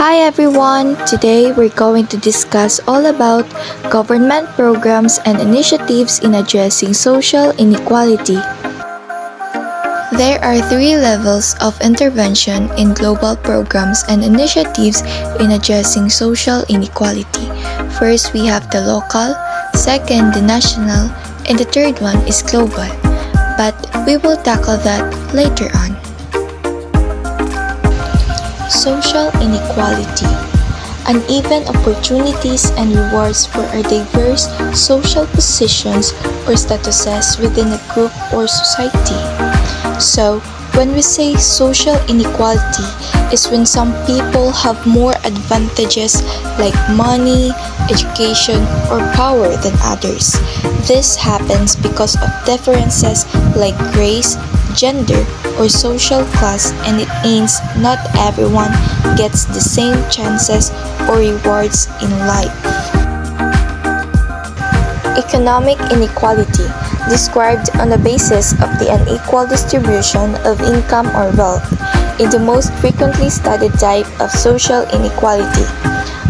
Hi everyone! Today we're going to discuss all about government programs and initiatives in addressing social inequality. There are three levels of intervention in global programs and initiatives in addressing social inequality. First, we have the local, second, the national, and the third one is global. But we will tackle that later on. Social inequality. Uneven opportunities and rewards for our diverse social positions or statuses within a group or society. So, when we say social inequality is when some people have more advantages like money, education, or power than others. This happens because of differences like race, gender, or social class, and it means not everyone gets the same chances or rewards in life. Economic inequality, described on the basis of the unequal distribution of income or wealth, is the most frequently studied type of social inequality.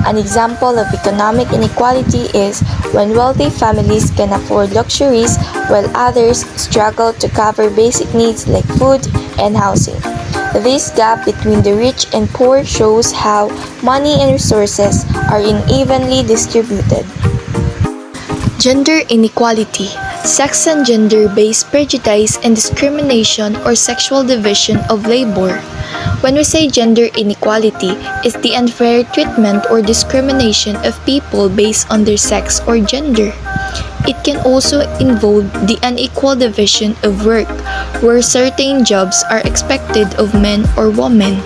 An example of economic inequality is when wealthy families can afford luxuries while others struggle to cover basic needs like food and housing. This gap between the rich and poor shows how money and resources are unevenly distributed. Gender inequality, sex and gender-based prejudice and discrimination or sexual division of labor. When we say gender inequality, it's the unfair treatment or discrimination of people based on their sex or gender. It can also involve the unequal division of work, where certain jobs are expected of men or women.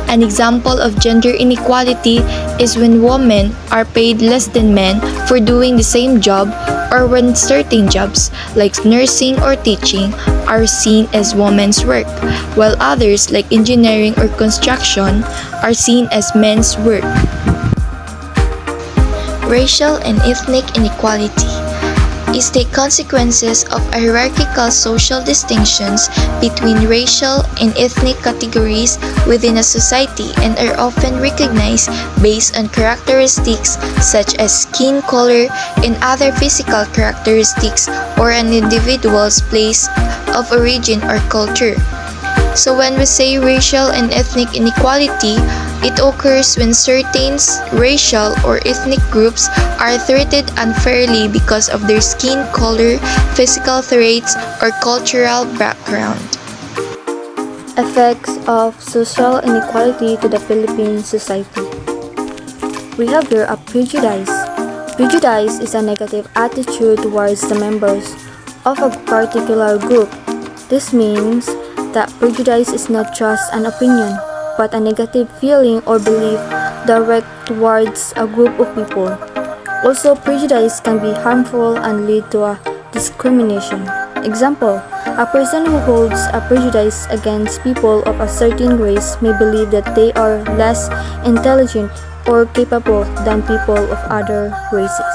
An example of gender inequality is when women are paid less than men for doing the same job, or when certain jobs, like nursing or teaching, are seen as women's work, while others, like engineering or construction, are seen as men's work. Racial and ethnic inequality is the consequences of hierarchical social distinctions between racial and ethnic categories within a society and are often recognized based on characteristics such as skin color and other physical characteristics or an individual's place of origin or culture. So when we say racial and ethnic inequality, it occurs when certain racial or ethnic groups are treated unfairly because of their skin color, physical traits, or cultural background. Effects of social inequality to the Philippine society. We have here a prejudice. Prejudice is a negative attitude towards the members of a particular group. This means that prejudice is not just an opinion, but a negative feeling or belief direct towards a group of people. Also, prejudice can be harmful and lead to a discrimination. Example, a person who holds a prejudice against people of a certain race may believe that they are less intelligent or capable than people of other races.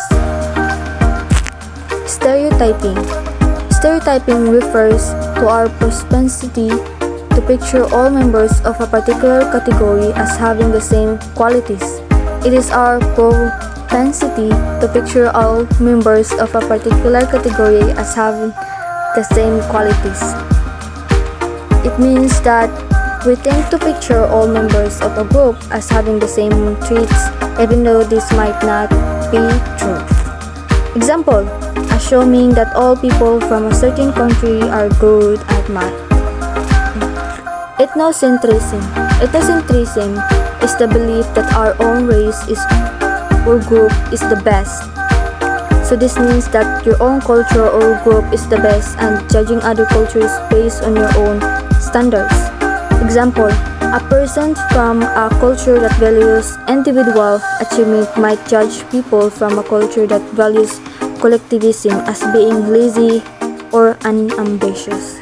Stereotyping. Stereotyping refers to our propensity to picture all members of a particular category as having the same qualities. It is our propensity to picture all members of a particular category as having the same qualities. It means that we tend to picture all members of a group as having the same traits, even though this might not be true. Example, assuming that all people from a certain country are good at math. Ethnocentrism. Ethnocentrism is the belief that our own race or group is the best. So this means that your own culture or group is the best and judging other cultures based on your own standards. Example, a person from a culture that values individual achievement might judge people from a culture that values collectivism as being lazy or unambitious.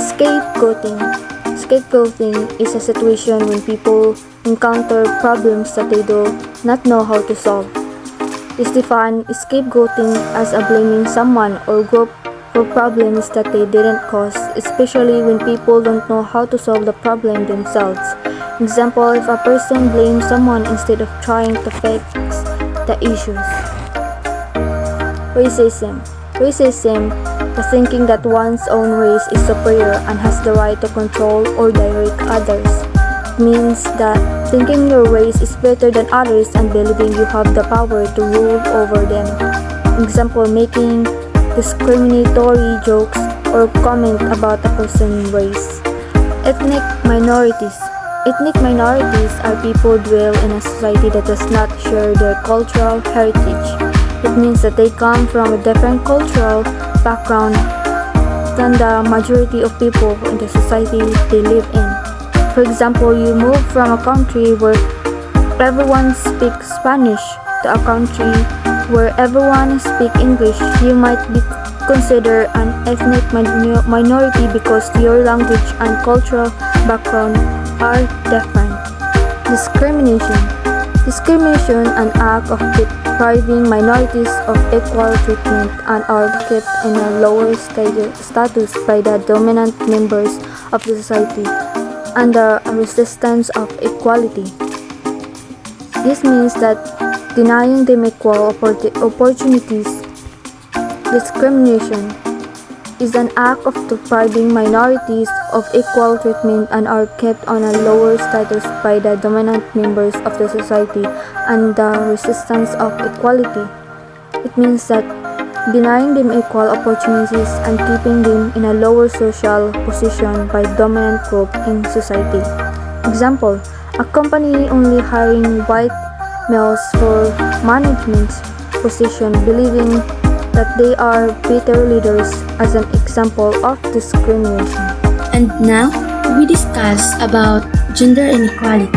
Scapegoating. Scapegoating is a situation when people encounter problems that they do not know how to solve. It's defined scapegoating as a blaming someone or group for problems that they didn't cause, especially when people don't know how to solve the problem themselves. Example, if a person blames someone instead of trying to fix the issues. Racism. Racism, the thinking that one's own race is superior and has the right to control or direct others. It means that thinking your race is better than others and believing you have the power to rule over them. Example, making discriminatory jokes or comment about a person's race. Ethnic minorities. Ethnic minorities are people who dwell in a society that does not share their cultural heritage. It means that they come from a different cultural background than the majority of people in the society they live in. For example, you move from a country where everyone speaks Spanish to a country where everyone speaks English. You might be considered an ethnic minority because your language and cultural background are different. Discrimination. Discrimination, an act of depriving minorities of equal treatment and are kept in a lower status by the dominant members of the society and the resistance of equality. This means that denying them equal opportunities. Discrimination is an act of depriving minorities of equal treatment and are kept on a lower status by the dominant members of the society and the resistance of equality. It means that denying them equal opportunities and keeping them in a lower social position by dominant group in society. Example, a company only hiring white males for management position believing that they are better leaders as an example of discrimination. And now, we discuss about gender inequality.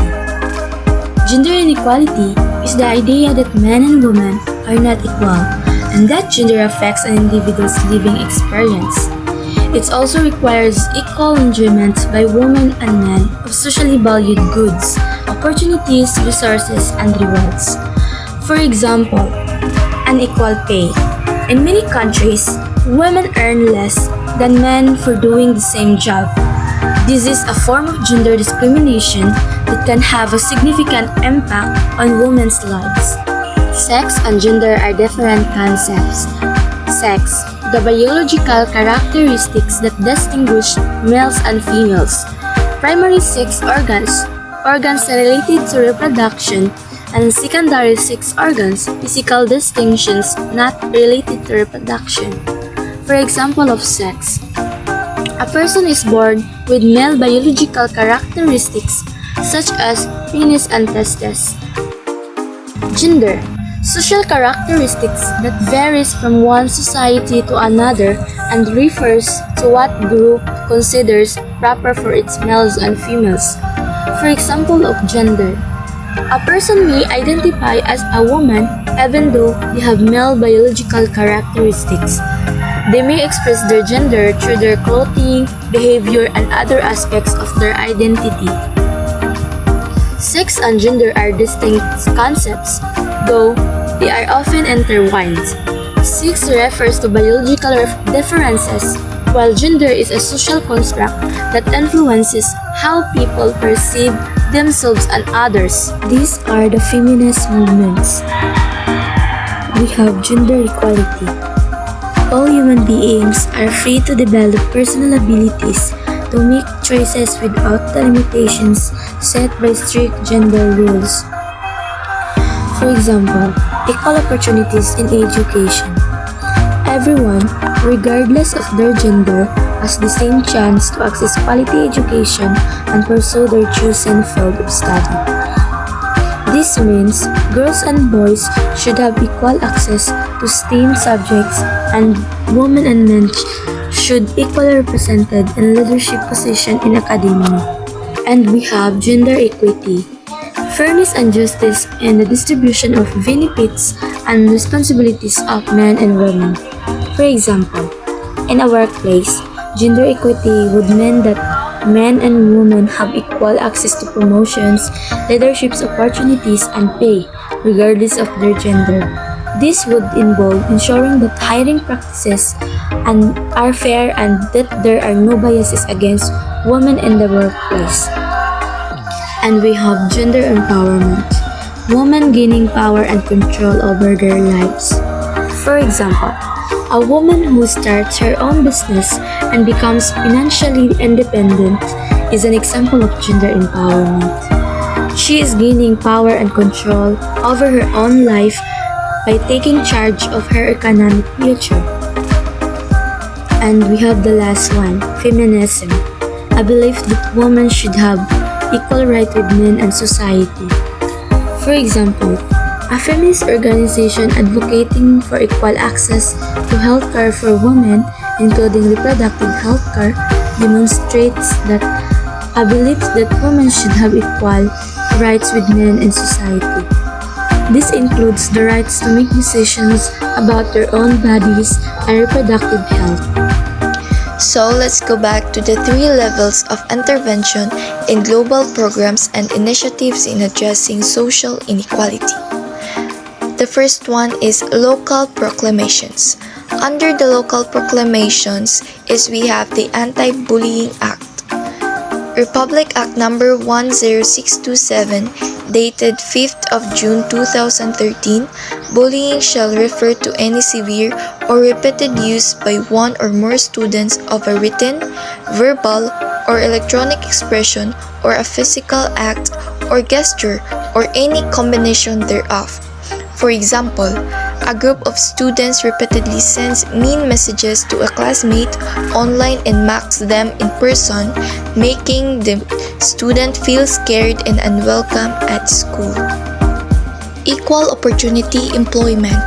Gender inequality is the idea that men and women are not equal, and that gender affects an individual's living experience. It also requires equal enjoyment by women and men of socially valued goods, opportunities, resources, and rewards. For example, unequal pay. In many countries, women earn less than men for doing the same job. This is a form of gender discrimination that can have a significant impact on women's lives. Sex and gender are different concepts. Sex, the biological characteristics that distinguish males and females. Primary sex organs, organs related to reproduction, and secondary sex organs, physical distinctions not related to reproduction. For example of sex, a person is born with male biological characteristics such as penis and testes. Gender, social characteristics that varies from one society to another and refers to what group considers proper for its males and females. For example of gender, a person may identify as a woman even though they have male biological characteristics. They may express their gender through their clothing, behavior, and other aspects of their identity. Sex and gender are distinct concepts, though they are often intertwined. Sex refers to biological differences, while gender is a social construct that influences how people perceive themselves and others. These are the feminist movements. We have gender equality. All human beings are free to develop personal abilities to make choices without the limitations set by strict gender rules. For example, equal opportunities in education. Everyone, regardless of their gender, has the same chance to access quality education and pursue their chosen field of study. This means girls and boys should have equal access to STEAM subjects and women and men should equally represented in leadership position in academia. And we have gender equity, fairness and justice in the distribution of benefits and responsibilities of men and women. For example, in a workplace, gender equity would mean that men and women have equal access to promotions, leadership opportunities, and pay, regardless of their gender. This would involve ensuring that hiring practices are fair and that there are no biases against women in the workplace. And we have gender empowerment, women gaining power and control over their lives. For example, a woman who starts her own business and becomes financially independent is an example of gender empowerment. She is gaining power and control over her own life by taking charge of her economic future. And we have the last one, feminism, a belief that women should have equal rights with men and society. For example, a feminist organization advocating for equal access to healthcare for women, including reproductive healthcare, demonstrates that a belief that women should have equal rights with men in society. This includes the rights to make decisions about their own bodies and reproductive health. So let's go back to the three levels of intervention in global programs and initiatives in addressing social inequality. The first one is local proclamations. Under the local proclamations we have the Anti-Bullying Act. Republic Act Number 10627, dated 5th of June 2013, bullying shall refer to any severe or repeated use by one or more students of a written, verbal, or electronic expression or a physical act or gesture or any combination thereof. For example, a group of students repeatedly sends mean messages to a classmate online and mocks them in person, making the student feel scared and unwelcome at school. Equal Opportunity Employment.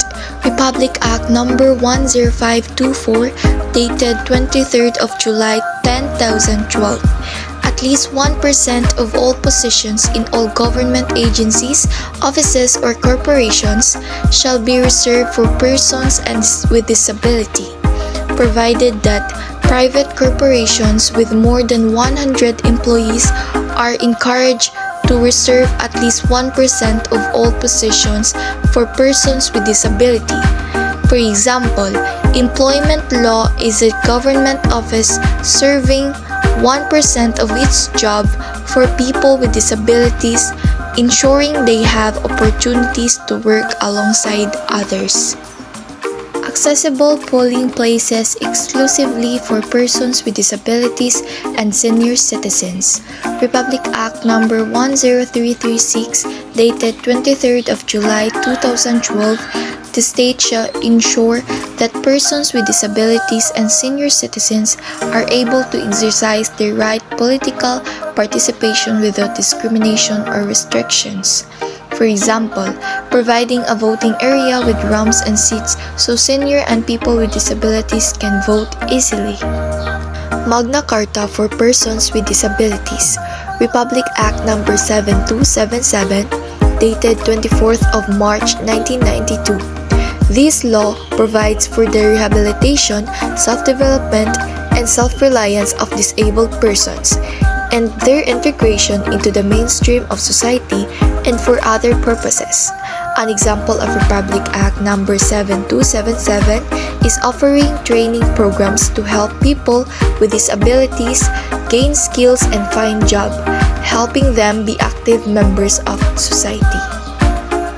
Republic Act Number 10524, dated 23rd of July 2012. At least 1% of all positions in all government agencies, offices, or corporations shall be reserved for persons with disability, provided that private corporations with more than 100 employees are encouraged to reserve at least 1% of all positions for persons with disability. For example, employment law is a government office serving 1% of its job for people with disabilities, ensuring they have opportunities to work alongside others. Accessible polling places exclusively for persons with disabilities and senior citizens. Republic Act Number 10336, dated 23rd of July 2012, the state shall ensure that persons with disabilities and senior citizens are able to exercise their right political participation without discrimination or restrictions. For example, providing a voting area with ramps and seats so senior and people with disabilities can vote easily. Magna Carta for Persons with Disabilities. Republic Act Number 7277, dated 24th of March 1992. This law provides for the rehabilitation, self-development, and self-reliance of disabled persons, and their integration into the mainstream of society and for other purposes. An example of Republic Act Number 7277 is offering training programs to help people with disabilities gain skills and find jobs, helping them be active members of society.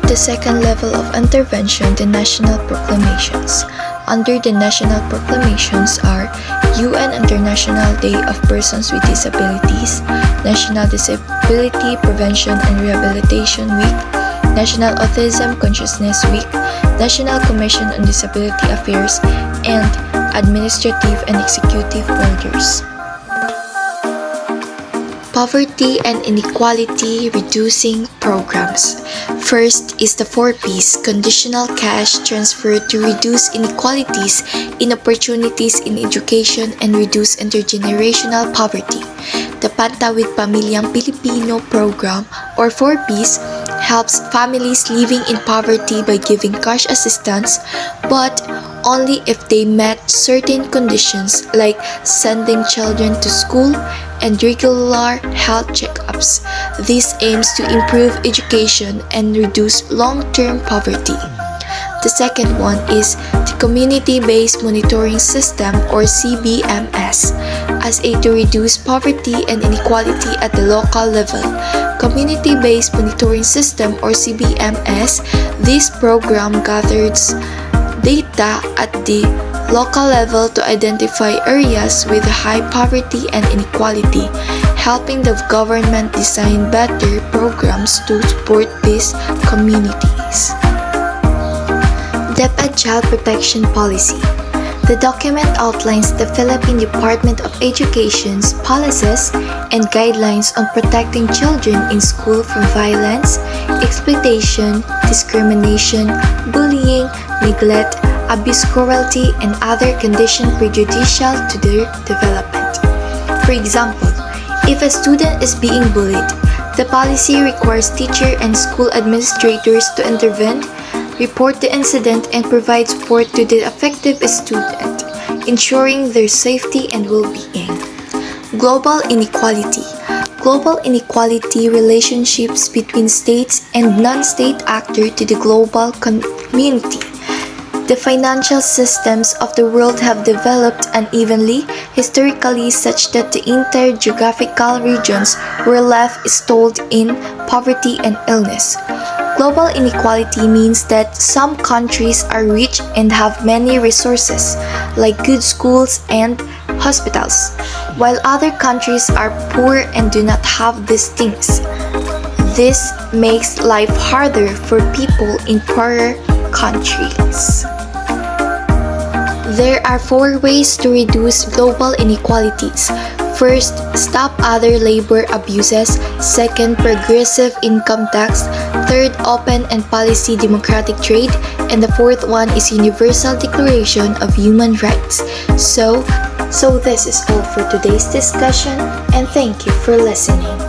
The second level of intervention, the national proclamations. Under the national proclamations are UN International Day of Persons with Disabilities, National Disability Prevention and Rehabilitation Week, National Autism Consciousness Week, National Commission on Disability Affairs, and administrative and executive orders. Poverty and Inequality Reducing Programs. First is the 4Ps, conditional cash transfer to reduce inequalities in opportunities in education and reduce intergenerational poverty. The Pantawid Pamilyang Pilipino program, or 4Ps, helps families living in poverty by giving cash assistance, but only if they met certain conditions like sending children to school and regular health checkups. This aims to improve education and reduce long-term poverty. The second one is the Community-Based Monitoring System, or CBMS, as a to reduce poverty and inequality at the local level. Community-Based Monitoring System or CBMS, this program gathers data at the local level to identify areas with high poverty and inequality, helping the government design better programs to support these communities. DepEd Child Protection Policy. The document outlines the Philippine Department of Education's policies and guidelines on protecting children in school from violence, exploitation, discrimination, bullying, neglect, abuse, cruelty, and other conditions prejudicial to their development. For example, if a student is being bullied, the policy requires teacher and school administrators to intervene, report the incident, and provide support to the affected student, ensuring their safety and well-being. Global inequality. Global inequality relationships between states and non-state actors to the global community. The financial systems of the world have developed unevenly, historically, such that the entire geographical regions were left stalled in poverty and illness. Global inequality means that some countries are rich and have many resources, like good schools and hospitals, while other countries are poor and do not have these things. This makes life harder for people in poorer countries. There are 4 ways to reduce global inequalities. First, stop other labor abuses. Second, progressive income tax. Third, open and policy democratic trade. And the fourth one is Universal Declaration of Human Rights. So this is all for today's discussion, and thank you for listening.